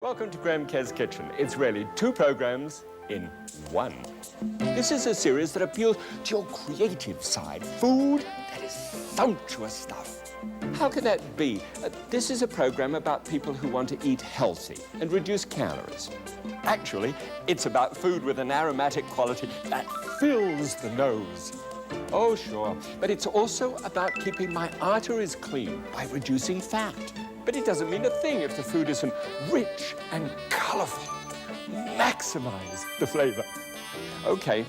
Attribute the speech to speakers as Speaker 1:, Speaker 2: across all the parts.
Speaker 1: Welcome to Graham Kerr's Kitchen. It's really two programs in one. This is a series that appeals to your creative side. Food that is sumptuous stuff. How could that be? This is a program about people who want to eat healthy and reduce calories. Actually, it's about food with an aromatic quality that fills the nose. Oh, sure, but it's also about keeping my arteries clean by reducing fat. But it doesn't mean a thing if the food isn't rich and colorful. Maximize the flavor. Okay,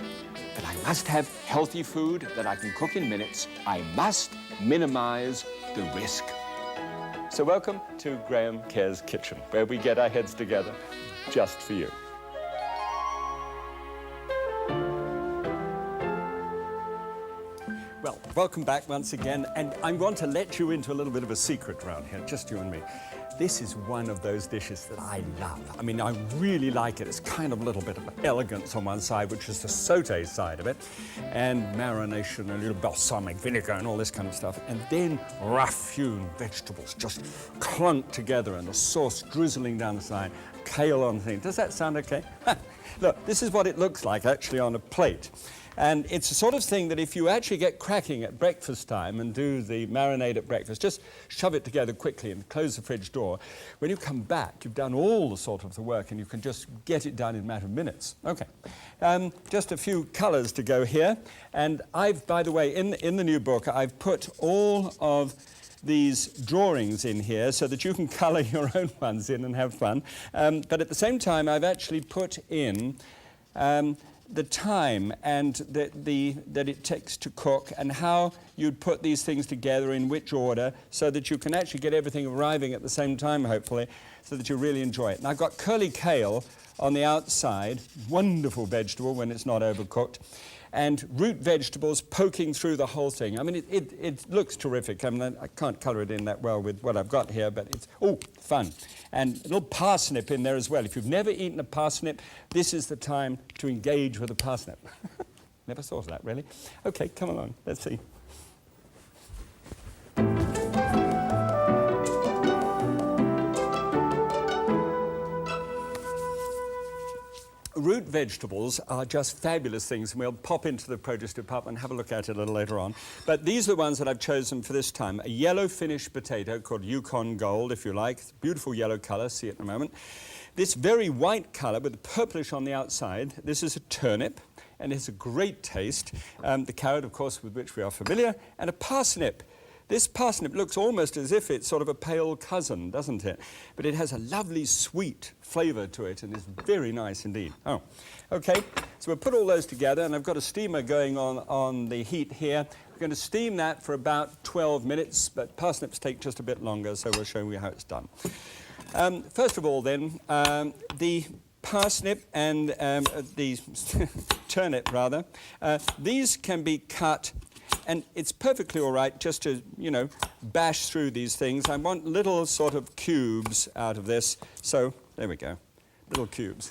Speaker 1: but I must have healthy food that I can cook in minutes. I must minimize the risk. So welcome to Graham Kerr's Kitchen, where we get our heads together just for you. Well, welcome back once again, and I want to let you into a little bit of a secret around here, just you and me. This is one of those dishes that I love. I mean, I really like it. It's kind of a little bit of elegance on one side, which is the sauté side of it, and marination, a little balsamic vinegar and all this kind of stuff, and then rough-hewn vegetables just clunked together and the sauce drizzling down the side, kale on the thing. Does that sound okay? Look, this is what it looks like actually on a plate. And it's the sort of thing that if you actually get cracking at breakfast time and do the marinade at breakfast, just shove it together quickly and close the fridge door. When you come back, you've done all the sort of the work and you can just get it done in a matter of minutes. Okay, just a few colors to go here. And I've, by the way, in the new book, I've put all of these drawings in here so that you can color your own ones in and have fun. But at the same time, I've actually put in the time and that it takes to cook and how you'd put these things together in which order so that you can actually get everything arriving at the same time, hopefully, so that you really enjoy it. And I've got curly kale on the outside, wonderful vegetable when it's not overcooked, and root vegetables poking through the whole thing. I mean, it looks terrific. I mean, I can't colour it in that well with what I've got here, but it's, fun. And a little parsnip in there as well. If you've never eaten a parsnip, this is the time to engage with a parsnip. Never thought of that, really. Okay, come along, let's see. Root vegetables are just fabulous things, and we'll pop into the produce department and have a look at it a little later on. But these are the ones that I've chosen for this time. A yellow finished potato called Yukon Gold, if you like. It's a beautiful yellow color, see it in a moment. This very white color with the purplish on the outside, this is a turnip, and it's a great taste. The carrot, of course, with which we are familiar, and a parsnip. This parsnip looks almost as if it's sort of a pale cousin, doesn't it? But it has a lovely sweet flavour to it and is very nice indeed. Oh, okay, so we'll put all those together, and I've got a steamer going on the heat here. We're going to steam that for about 12 minutes, but parsnips take just a bit longer, so we'll show you how it's done. First of all then, the parsnip and the turnip rather, these can be cut. And it's perfectly all right just to, you know, bash through these things. I want little sort of cubes out of this. So there we go, little cubes.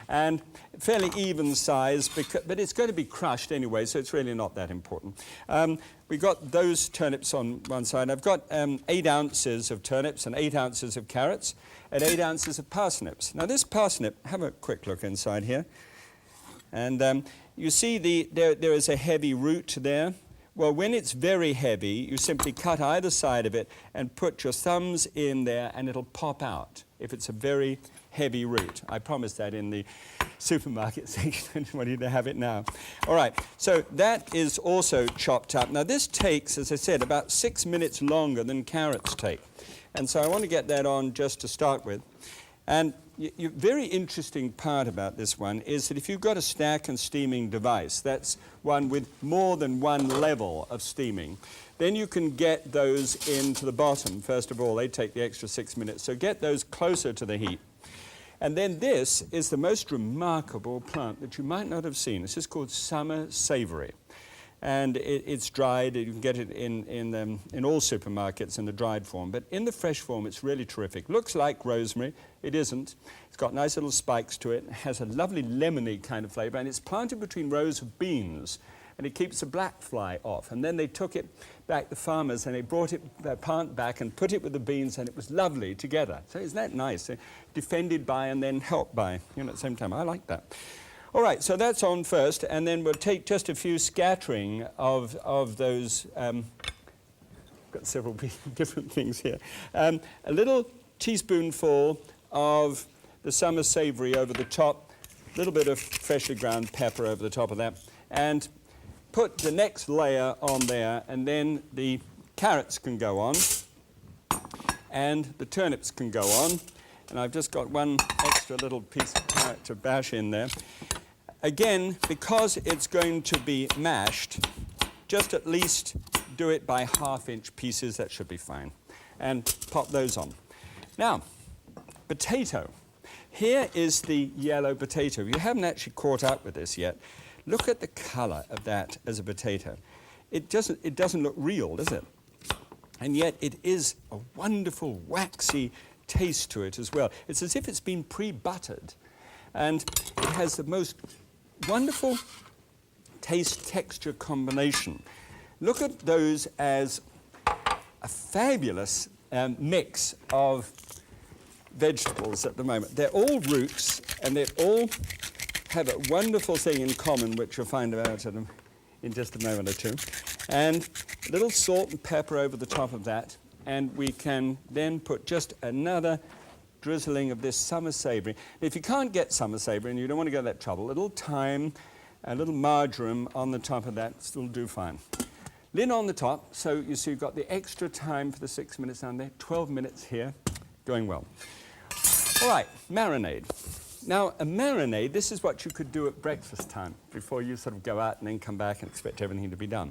Speaker 1: And fairly even size, but it's going to be crushed anyway, so it's really not that important. We've got those turnips on one side. I've got 8 ounces of turnips and 8 ounces of carrots and 8 ounces of parsnips. Now this parsnip, have a quick look inside here. And you see there is a heavy root there. Well, when it's very heavy, you simply cut either side of it and put your thumbs in there and it'll pop out if it's a very heavy root. I promised that in the supermarket section. I just want you to have it now. All right, so that is also chopped up. Now this takes, as I said, about 6 minutes longer than carrots take. And so I want to get that on just to start with. And very interesting part about this one is that if you've got a stack and steaming device, that's one with more than one level of steaming, then you can get those into the bottom. First of all, they take the extra 6 minutes, so get those closer to the heat. And then this is the most remarkable plant that you might not have seen. This is called summer savory. And it's dried. You can get it in all supermarkets in the dried form. But in the fresh form, it's really terrific. Looks like rosemary. It isn't. It's got nice little spikes to it. It has a lovely lemony kind of flavor. And it's planted between rows of beans. and it keeps the black fly off. And then they took it back, the farmers, and they brought their plant back and put it with the beans, and it was lovely together. So isn't that nice? Defended by and then helped by, at the same time. I like that. All right, so that's on first, and then we'll take just a few scattering of those. Got several different things here. A little teaspoonful of the summer savory over the top, a little bit of freshly ground pepper over the top of that, and put the next layer on there, and then the carrots can go on, and the turnips can go on, and I've just got one extra little piece of carrot to bash in there. Again, because it's going to be mashed, just at least do it by half-inch pieces. That should be fine. And pop those on. Now, potato. Here is the yellow potato. You haven't actually caught up with this yet. Look at the color of that as a potato. It doesn't look real, does it? And yet it is a wonderful, waxy taste to it as well. It's as if it's been pre-buttered. And it has the most wonderful taste-texture combination. Look at those as a fabulous mix of vegetables at the moment. They're all roots, and they all have a wonderful thing in common, which you'll find out in just a moment or two. And a little salt and pepper over the top of that, and we can then put just another drizzling of this summer savory. If you can't get summer savory and you don't want to go to that trouble, a little thyme, a little marjoram on the top of that will do fine. Lid on the top, so you see you've got the extra time for the 6 minutes down there, 12 minutes here, going well. All right, marinade. Now, a marinade, this is what you could do at breakfast time before you sort of go out and then come back and expect everything to be done.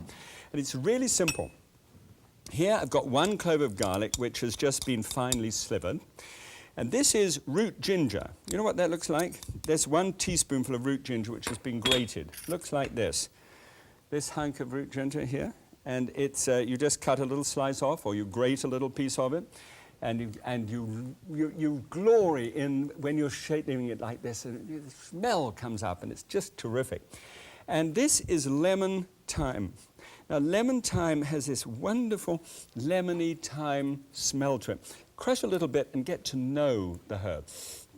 Speaker 1: And it's really simple. Here I've got 1 clove of garlic, which has just been finely slivered. And this is root ginger. You know what that looks like? There's 1 teaspoonful of root ginger, which has been grated. Looks like this. This hunk of root ginger here. And it's, you just cut a little slice off, or you grate a little piece of it. And you glory in when you're shaping it like this, and the smell comes up, and it's just terrific. And this is lemon thyme. Now, lemon thyme has this wonderful lemony thyme smell to it. Crush a little bit and get to know the herb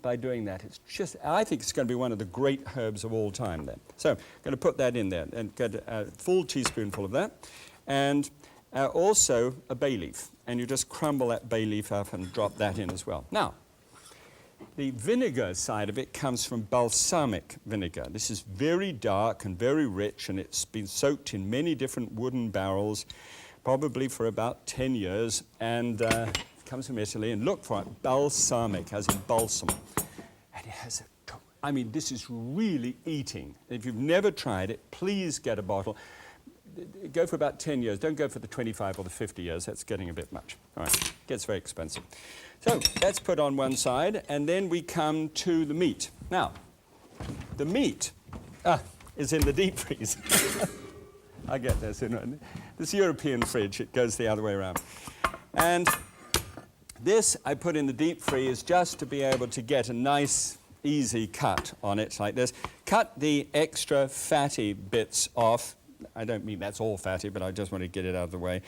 Speaker 1: by doing that. It's just, I think it's going to be one of the great herbs of all time then. So I'm going to put that in there and get a full teaspoonful of that. And also a bay leaf. And you just crumble that bay leaf up and drop that in as well. Now, the vinegar side of it comes from balsamic vinegar. This is very dark and very rich, and it's been soaked in many different wooden barrels, probably for about 10 years, and it comes from Italy. And look for it, balsamic, as in balsam. And it has I mean, this is really eating. If you've never tried it, please get a bottle. Go for about 10 years. Don't go for the 25 or the 50 years. That's getting a bit much. All right, it gets very expensive. So that's put on one side, and then we come to the meat. Now, the meat is in the deep freeze. I get this. This European fridge, it goes the other way around. And this I put in the deep freeze just to be able to get a nice, easy cut on it like this. Cut the extra fatty bits off. I don't mean that's all fatty, but I just want to get it out of the way.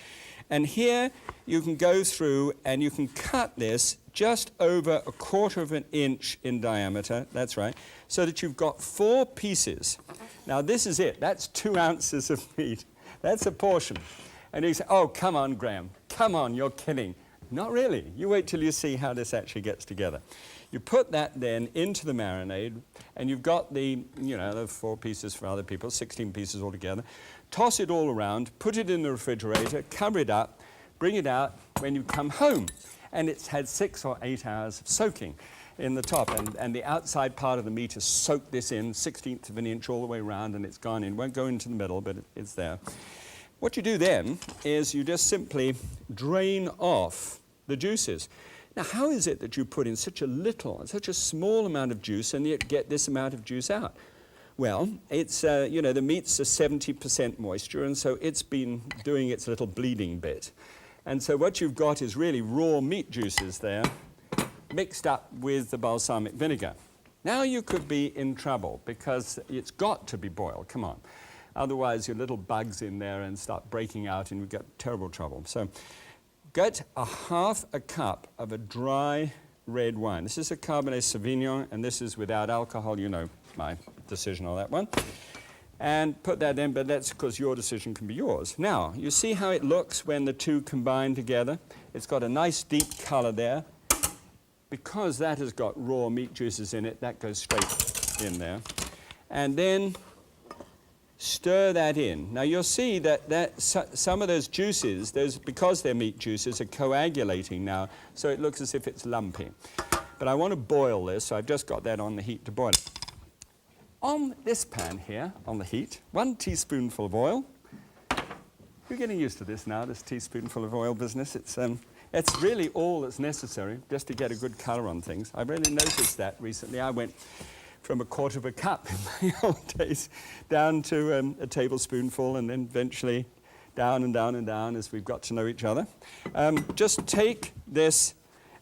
Speaker 1: And here you can go through and you can cut this just over 1/4 of an inch in diameter, that's right, so that you've got 4 pieces. Now this is it, that's 2 ounces of meat. That's a portion. And you say, oh, come on, Graham, come on, you're kidding. Not really. You wait till you see how this actually gets together. You put that then into the marinade, and you've got the 4 pieces for other people, 16 pieces altogether. Toss it all around, put it in the refrigerator, cover it up, bring it out when you come home. And it's had 6 or 8 hours of soaking in the top, and the outside part of the meat has soaked this in, 1/16 of an inch all the way around, and it's gone in. Won't go into the middle, but it's there. What you do then is you just simply drain off the juices. Now, how is it that you put in such a small amount of juice and yet get this amount of juice out? Well, it's, the meat's a 70% moisture, and so it's been doing its little bleeding bit. And so what you've got is really raw meat juices there, mixed up with the balsamic vinegar. Now you could be in trouble, because it's got to be boiled, come on. Otherwise, your little bugs in there and start breaking out and you get terrible trouble. So get half a cup of a dry red wine. This is a Cabernet Sauvignon, and this is without alcohol. You know my decision on that one. And put that in, but that's because your decision can be yours. Now, you see how it looks when the two combine together? It's got a nice deep color there. Because that has got raw meat juices in it, that goes straight in there. And then stir that in. Now you'll see that some of those juices, because they're meat juices, are coagulating now, so it looks as if it's lumpy. But I want to boil this, so I've just got that on the heat to boil it. On this pan here, on the heat, 1 teaspoonful of oil. You're getting used to this now, this teaspoonful of oil business. It's really all that's necessary just to get a good color on things. I really noticed that recently. I went from 1/4 of a cup in my old days down to a tablespoonful, and then eventually down and down and down as we've got to know each other. Just take this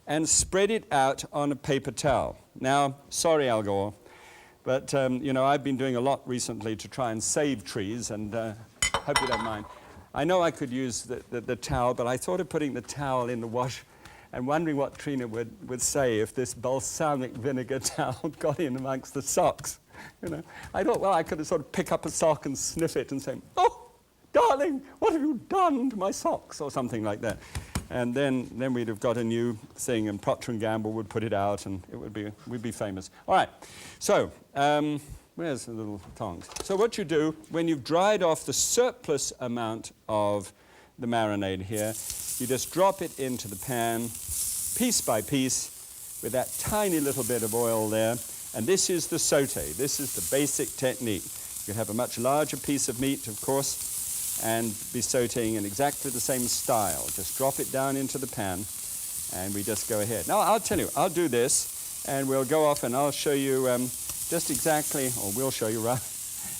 Speaker 1: and spread it out on a paper towel. Now, sorry, Al Gore, but you know, I've been doing a lot recently to try and save trees, and hope you don't mind. I know I could use the towel, but I thought of putting the towel in the wash and wondering what Trina would say if this balsamic vinegar towel got in amongst the socks. You know, I thought, well, I could have sort of pick up a sock and sniff it and say, "Oh, darling, what have you done to my socks?" or something like that. And then we'd have got a new thing, and Procter & Gamble would put it out, and we'd be famous. All right, so where's the little tongs? So what you do, when you've dried off the surplus amount of the marinade here, you just drop it into the pan, piece by piece, with that tiny little bit of oil there. And this is the saute. This is the basic technique. You have a much larger piece of meat, of course, and be sauteing in exactly the same style. Just drop it down into the pan, and we just go ahead. Now, I'll tell you, I'll do this, and we'll go off and I'll show you just exactly, or we'll show you rather,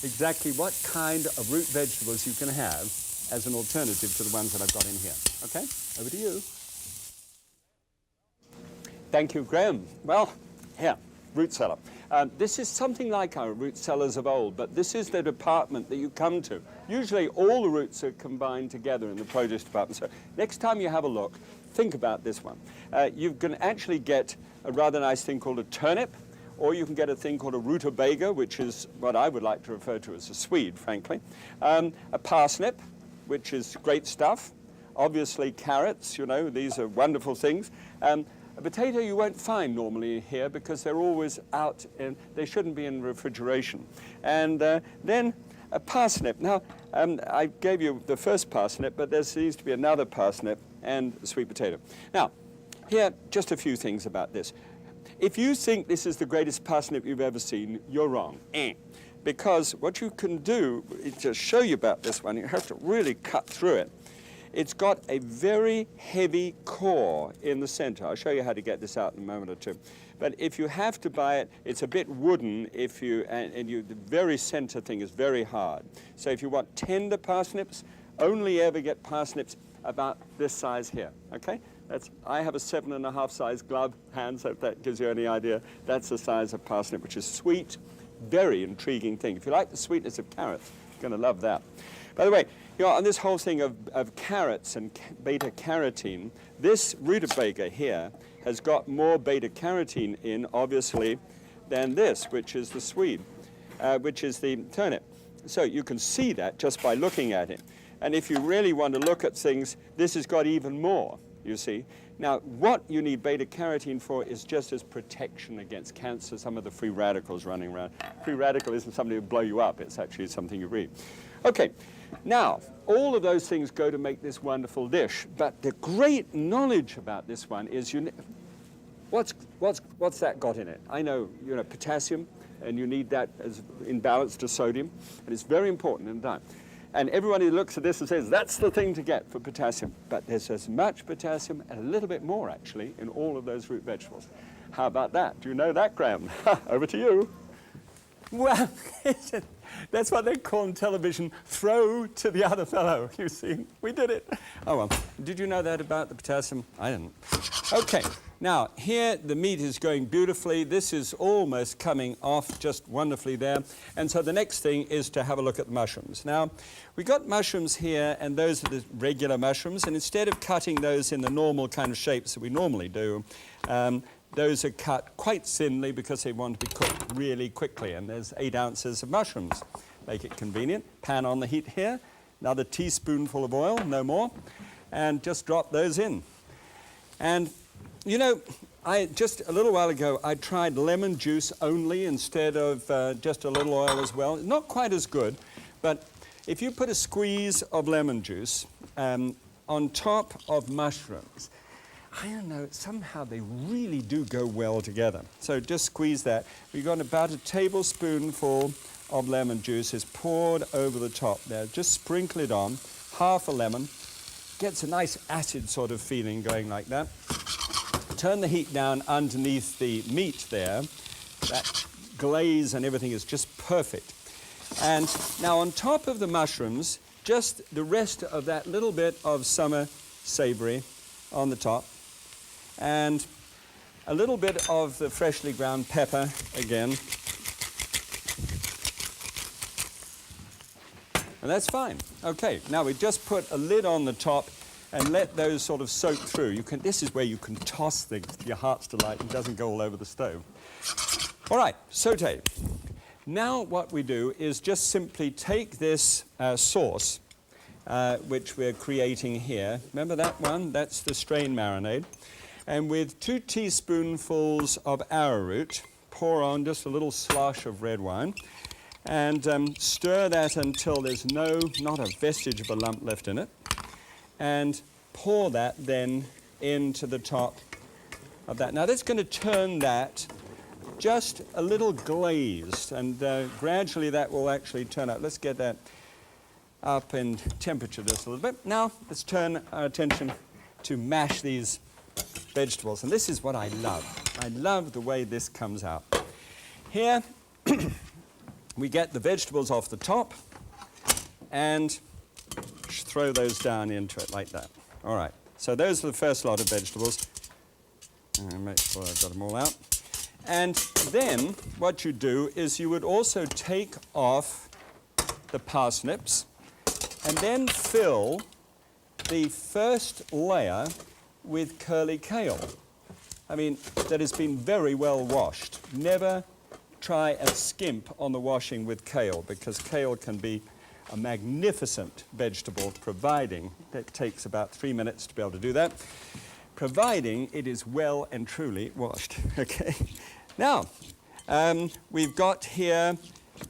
Speaker 1: exactly what kind of root vegetables you can have as an alternative to the ones that I've got in here. Okay, over to you. Thank you, Graham. Well, here, root cellar. This is something like our root cellars of old, but this is the department that you come to. Usually all the roots are combined together in the produce department. So next time you have a look, think about this one. You can actually get a rather nice thing called a turnip, or you can get a thing called a rutabaga, which is what I would like to refer to as a Swede, frankly. A parsnip, which is great stuff. Obviously carrots, you know, these are wonderful things. A potato you won't find normally here because they're always out, and they shouldn't be in refrigeration. And then a parsnip. Now, I gave you the first parsnip, but there seems to be another parsnip and a sweet potato. Now, here, just a few things about this. If you think this is the greatest parsnip you've ever seen, you're wrong. Because what you can do, to show you about this one, you have to really cut through it. It's got a very heavy core in the center. I'll show you how to get this out in a moment or two. But if you have to buy it, it's a bit wooden if you, the very center thing is very hard. So if you want tender parsnips, only ever get parsnips about this size here, okay? I have a 7.5 size glove hand, so if that gives you any idea. That's the size of parsnip, which is sweet, very intriguing thing. If you like the sweetness of carrots, you're going to love that. By the way, you know, on this whole thing of carrots and beta-carotene, this rutabaga here has got more beta-carotene in, obviously, than this, which is the Swede, which is the turnip. So you can see that just by looking at it. And if you really want to look at things, this has got even more, you see. Now, what you need beta-carotene for is just as protection against cancer, some of the free radicals running around. Free radical isn't something to blow you up, it's actually something you read. Okay, now, all of those things go to make this wonderful dish, but the great knowledge about this one is, what's that got in it? I know, you know, potassium, and you need that as in balance to sodium, and it's very important in diet. And everybody looks at this and says, that's the thing to get for potassium. But there's as much potassium, and a little bit more, actually, in all of those root vegetables. How about that? Do you know that, Graham? Over to you. Well, that's what they call in television, throw to the other fellow, you see. We did it. Oh, well. Did you know that about the potassium? I didn't. Okay. Now, here the meat is going beautifully. This is almost coming off just wonderfully there. And so the next thing is to have a look at the mushrooms. Now, we got mushrooms here, and those are the regular mushrooms. And instead of cutting those in the normal kind of shapes that we normally do, those are cut quite thinly because they want to be cooked really quickly. And there's 8 ounces of mushrooms. Make it convenient. Pan on the heat here. Another teaspoonful of oil, no more. And just drop those in. And you know, just a little while ago, I tried lemon juice only instead of just a little oil as well. Not quite as good, but if you put a squeeze of lemon juice on top of mushrooms, I don't know, somehow they really do go well together. So just squeeze that. We've got about a tablespoonful of lemon juice is poured over the top there. Just sprinkle it on, half a lemon. Gets a nice acid sort of feeling going like that. Turn the heat down underneath the meat there. That glaze and everything is just perfect. And now on top of the mushrooms, just the rest of that little bit of summer savory on the top. And a little bit of the freshly ground pepper again. And that's fine. Okay, now we just put a lid on the top and let those sort of soak through. This is where you can toss things to your heart's delight and it doesn't go all over the stove. All right, saute. Now what we do is just simply take this sauce, which we're creating here. Remember that one? That's the strain marinade. And with 2 teaspoonfuls of arrowroot, pour on just a little slosh of red wine. And stir that until there's not a vestige of a lump left in it. And pour that then into the top of that. Now that's going to turn that just a little glazed, and gradually that will actually turn out. Let's get that up in temperature just a little bit. Now let's turn our attention to mash these vegetables. And this is what I love. I love the way this comes out. Here we get the vegetables off the top and throw those down into it like that. All right, so those are the first lot of vegetables. Make sure I've got them all out. And then what you do is you would also take off the parsnips and then fill the first layer with curly kale. I mean, that has been very well washed. Never try and skimp on the washing with kale, because kale can be a magnificent vegetable, providing it takes about 3 minutes to be able to do that, providing it is well and truly washed. Okay. Now, we've got here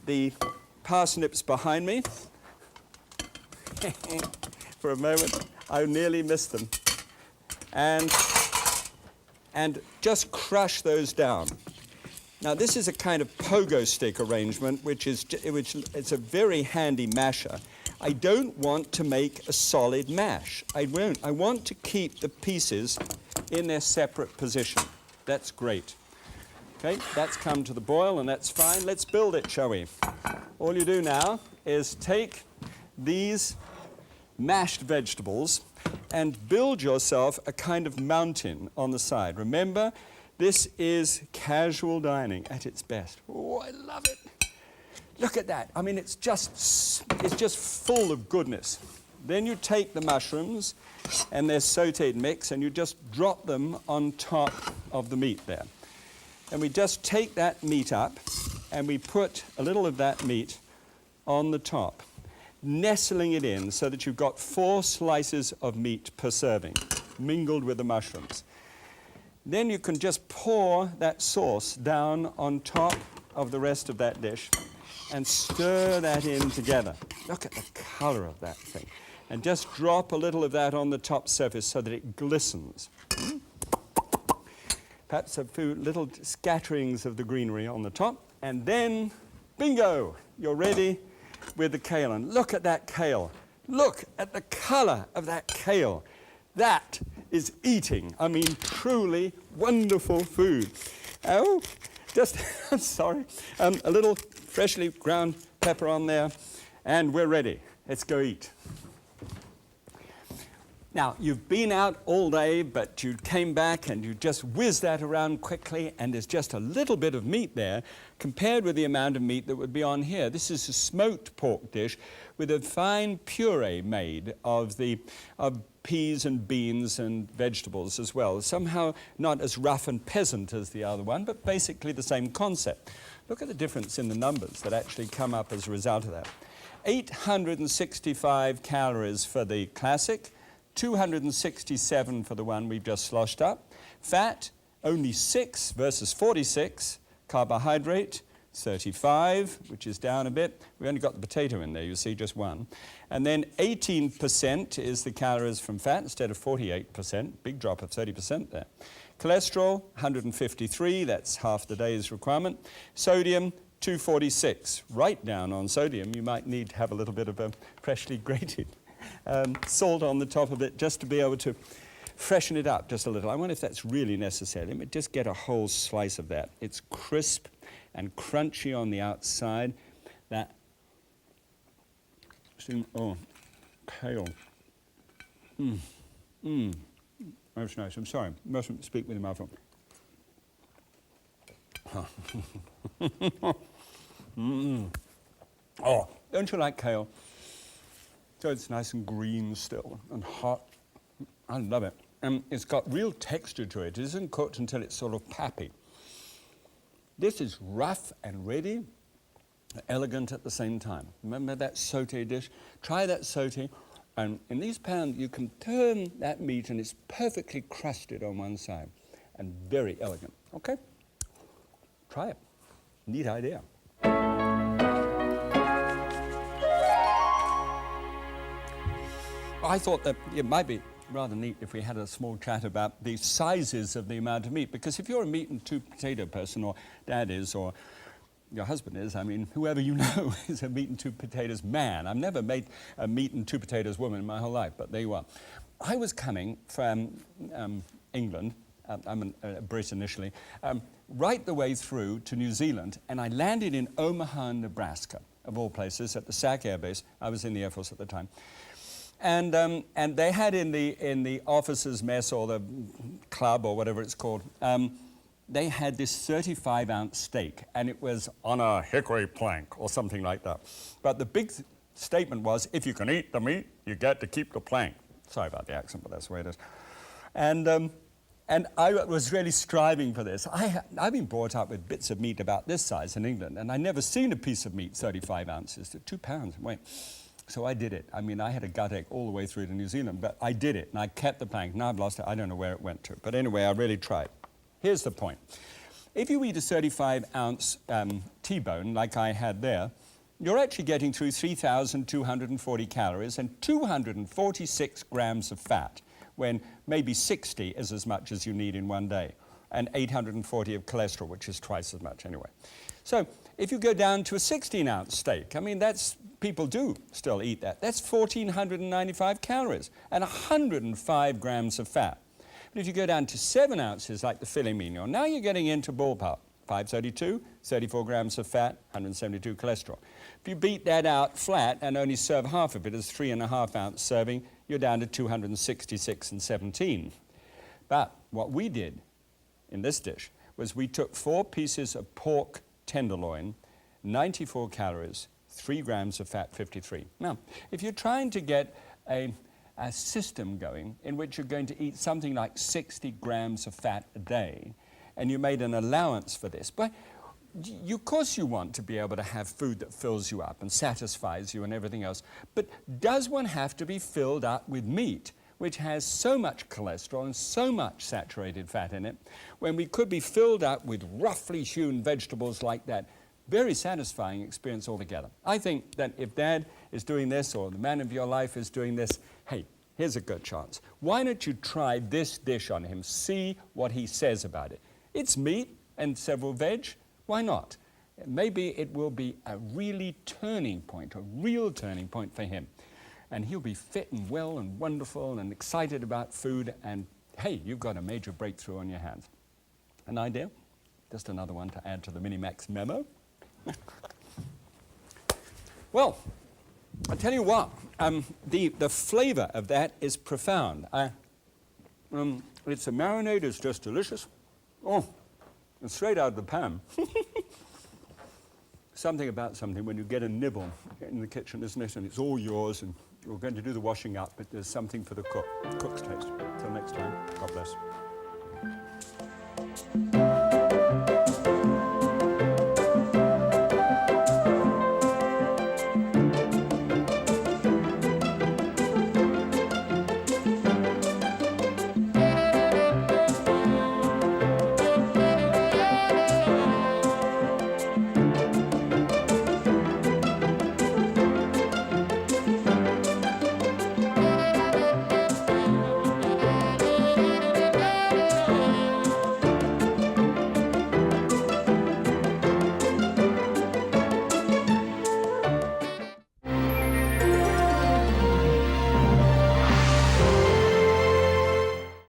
Speaker 1: the parsnips behind me. For a moment, I nearly missed them. And just crush those down. Now, this is a kind of pogo stick arrangement, which it's a very handy masher. I don't want to make a solid mash. I want to keep the pieces in their separate position. That's great. Okay, that's come to the boil, and that's fine. Let's build it, shall we? All you do now is take these mashed vegetables and build yourself a kind of mountain on the side. Remember, this is casual dining at its best. Oh, I love it. Look at that. I mean, it's just full of goodness. Then you take the mushrooms and their sautéed mix and you just drop them on top of the meat there. And we just take that meat up and we put a little of that meat on the top, nestling it in so that you've got 4 slices of meat per serving, mingled with the mushrooms. Then you can just pour that sauce down on top of the rest of that dish and stir that in together. Look at the color of that thing. And just drop a little of that on the top surface so that it glistens. Perhaps a few little scatterings of the greenery on the top. And then, bingo, you're ready with the kale. And look at that kale. Look at the color of that kale. That is eating. I mean, truly wonderful food. Oh, just, I'm sorry, a little freshly ground pepper on there, and we're ready. Let's go eat. Now, you've been out all day, but you came back and you just whizzed that around quickly, and there's just a little bit of meat there compared with the amount of meat that would be on here. This is a smoked pork dish with a fine puree made of peas and beans and vegetables as well. Somehow not as rough and peasant as the other one, but basically the same concept. Look at the difference in the numbers that actually come up as a result of that. 865 calories for the classic, 267 for the one we've just sloshed up. Fat, only 6 versus 46. Carbohydrate, 35, which is down a bit. We only got the potato in there, you see, just one. And then 18% is the calories from fat instead of 48%. Big drop of 30% there. Cholesterol, 153, that's half the day's requirement. Sodium, 246. Right down on sodium, you might need to have a little bit of a freshly grated salt on the top of it just to be able to freshen it up just a little. I wonder if that's really necessary. Let me just get a whole slice of that. It's crisp and crunchy on the outside. That, oh, kale. That's nice. I'm sorry, mustn't speak with your mouth on. Oh, don't you like kale? So it's nice and green still and hot. I love it. And it's got real texture to it. It isn't cooked until it's sort of pappy. This is rough and ready, elegant at the same time. Remember that sauté dish? Try that sauté, and in these pans you can turn that meat and it's perfectly crusted on one side and very elegant. Okay? Try it. Neat idea. I thought that it might be rather neat if we had a small chat about the sizes of the amount of meat, because if you're a meat and two potato person, or Dad is, or your husband is, I mean, whoever you know is a meat and two potatoes man. I've never made a meat and two potatoes woman in my whole life, but there you are. I was coming from England, I'm a Brit initially, right the way through to New Zealand, and I landed in Omaha, Nebraska, of all places, at the SAC Air Base. I was in the Air Force at the time. And they had in the officers' mess, or the club, or whatever it's called, they had this 35-ounce steak, and it was on a hickory plank or something like that. But the big statement was, if you can eat the meat, you get to keep the plank. Sorry about the accent, but that's the way it is. And I was really striving for this. I've been brought up with bits of meat about this size in England, and I'd never seen a piece of meat 35 ounces, 2 pounds in weight. So I did it. I mean, I had a gut ache all the way through to New Zealand, but I did it, and I kept the plank. Now I've lost it. I don't know where it went to. But anyway, I really tried. Here's the point. If you eat a 35-ounce T-bone, like I had there, you're actually getting through 3,240 calories and 246 grams of fat, when maybe 60 is as much as you need in one day, and 840 of cholesterol, which is twice as much anyway. So if you go down to a 16-ounce steak, I mean, people do still eat that. That's 1,495 calories and 105 grams of fat. But if you go down to 7 ounces, like the filet mignon, now you're getting into ballpark. 532, 34 grams of fat, 172 cholesterol. If you beat that out flat and only serve half of it as 3.5-ounce serving, you're down to 266 and 17. But what we did in this dish was we took 4 pieces of pork tenderloin, 94 calories, 3 grams of fat, 53. Now, if you're trying to get a system going in which you're going to eat something like 60 grams of fat a day, and you made an allowance for this, but of course you want to be able to have food that fills you up and satisfies you and everything else, but does one have to be filled up with meat, which has so much cholesterol and so much saturated fat in it, when we could be filled up with roughly hewn vegetables like that? Very satisfying experience altogether. I think that if Dad is doing this, or the man of your life is doing this, hey, here's a good chance. Why don't you try this dish on him? See what he says about it. It's meat and several veg. Why not? Maybe it will be a really turning point, a real turning point for him. And he'll be fit and well and wonderful and excited about food, and hey, you've got a major breakthrough on your hands. An idea? Just another one to add to the Minimax memo. Well, I tell you what, the flavour of that is profound. It's a marinade, it's just delicious. Oh, and straight out of the pan. Something about something when you get a nibble in the kitchen, isn't it? And it's all yours, and you're going to do the washing up, but there's something for the cook's taste. Till next time, God bless.